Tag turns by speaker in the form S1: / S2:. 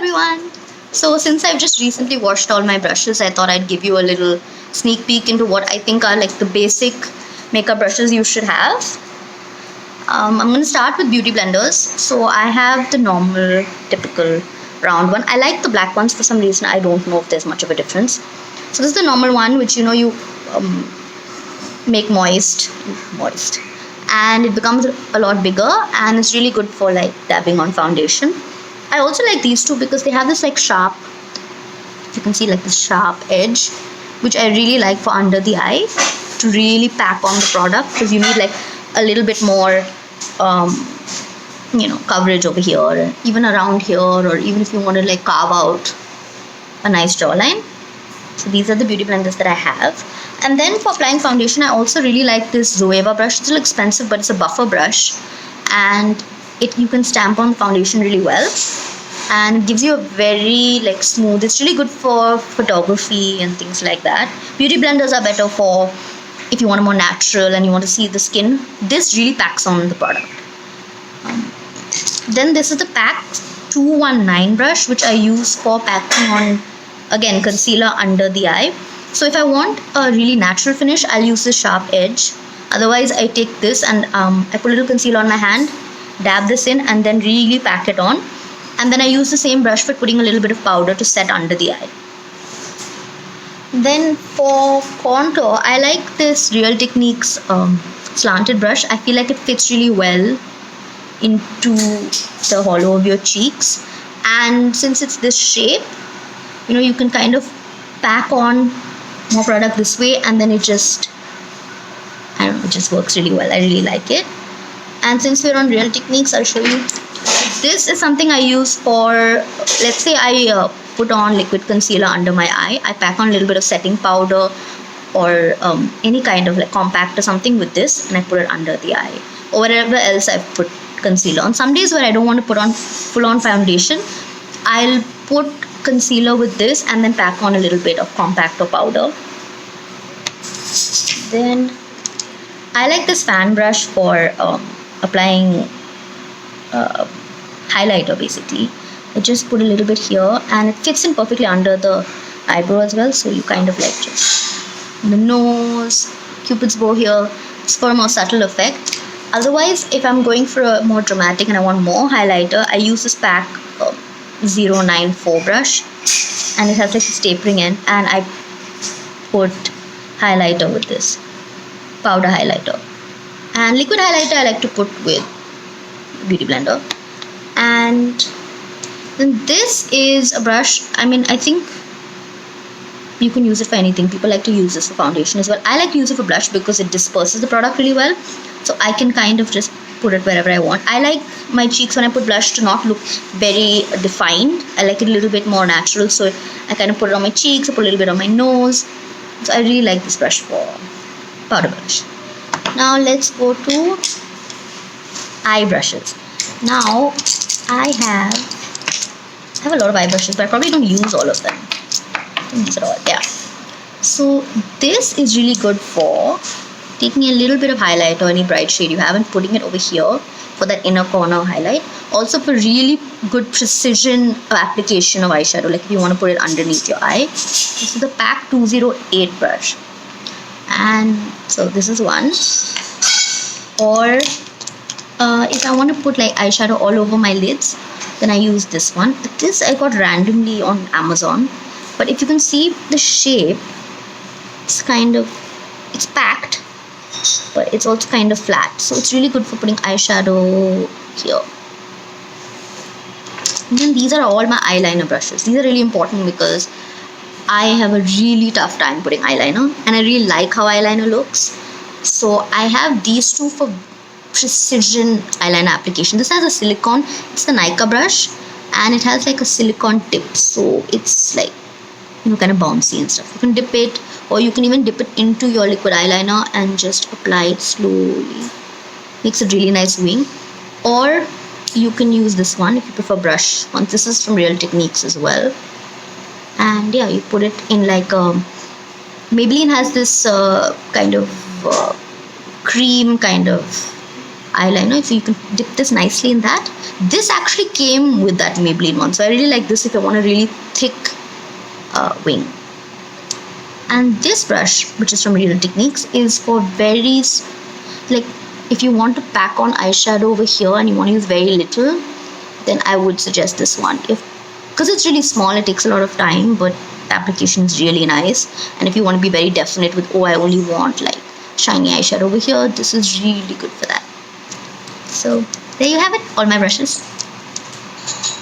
S1: everyone! So, since I've just recently washed all my brushes, I thought I'd give you a little sneak peek into what I think are like the basic makeup brushes you should have. I'm going to start with beauty blenders. So, I have the normal, typical round one. I like the black ones for some reason. I don't know if there's much of a difference. So, this is the normal one, which you make moist, and it becomes a lot bigger, and it's really good for like dabbing on foundation. I also like these two because they have this like sharp, you can see like this sharp edge, which I really like for under the eye to really pack on the product, because you need like a little bit more coverage over here, or even around here, or even if you want to like carve out a nice jawline. So these are the beauty blenders that I have. And then for applying foundation, I also really like this Zoeva brush. It's a little expensive, but it's a buffer brush, and you can stamp on the foundation really well, and it gives you a very like smooth. It's really good for photography and things like that. Beauty blenders are better for if you want a more natural and you want to see the skin. This really packs on the product. Then this is the PAC 219 brush, which I use for packing on, again, concealer under the eye. So if I want a really natural finish, I'll use this sharp edge. Otherwise, I take this and I put a little concealer on my hand, dab this in, and then really pack it on. And then I use the same brush for putting a little bit of powder to set under the eye. Then for contour, I like this Real Techniques slanted brush. I feel like it fits really well into the hollow of your cheeks. And since it's this shape, you can kind of pack on more product this way, and then it just works really well. I really like it. And since we're on Real Techniques, I'll show you. This is something I use for, let's say I put on liquid concealer under my eye. I pack on a little bit of setting powder or any kind of like compact or something with this, and I put it under the eye. Or wherever else I've put concealer. On some days where I don't want to put on full-on foundation, I'll put concealer with this and then pack on a little bit of compact or powder. Then I like this fan brush for applying highlighter. Basically, I just put a little bit here, and it fits in perfectly under the eyebrow as well. So you kind of like just the nose, cupid's bow here. It's for a more subtle effect. Otherwise, if I'm going for a more dramatic and I want more highlighter, I use this PAC 094 brush, and it has like this tapering end, and I put highlighter with this powder highlighter. And liquid highlighter I like to put with beauty blender. And then this is a brush, I think you can use it for anything. People like to use this for foundation as well. I like to use it for blush because it disperses the product really well, so I can kind of just put it wherever I want. I like my cheeks when I put blush to not look very defined. I like it a little bit more natural, so I kind of put it on my cheeks, I put a little bit on my nose. So I really like this brush for powder brush. Now let's go to eye brushes. Now I have a lot of eye brushes, but I probably don't use all of them. These are all, yeah. So this is really good for taking a little bit of highlight or any bright shade you have and putting it over here for that inner corner highlight. Also for really good precision application of eyeshadow, like if you want to put it underneath your eye. This is the PAC 208 brush. And so this is one. Or if I want to put like eyeshadow all over my lids, then I use this one. This I got randomly on Amazon. But if you can see the shape, it's packed, but it's also kind of flat. So it's really good for putting eyeshadow here. And then these are all my eyeliner brushes. These are really important because I have a really tough time putting eyeliner, and I really like how eyeliner looks. So I have these two for precision eyeliner application. This has a silicone, it's the Nika brush, and it has like a silicone tip, so it's like kind of bouncy and stuff. You can dip it, or you can even dip it into your liquid eyeliner and just apply it slowly. Makes a really nice wing. Or you can use this one if you prefer brush one. This is from Real Techniques as well. And yeah, you put it in like Maybelline has this kind of cream kind of eyeliner, if you can dip this nicely in that. This actually came with that Maybelline one, so I really like this if I want a really thick wing. And this brush, which is from Real Techniques, is for very, like, if you want to pack on eyeshadow over here and you want to use very little, then I would suggest this one. Because it's really small, it takes a lot of time, but the application is really nice. And if you want to be very definite with, oh, I only want like shiny eyeshadow over here, this is really good for that. So there you have it, all my brushes.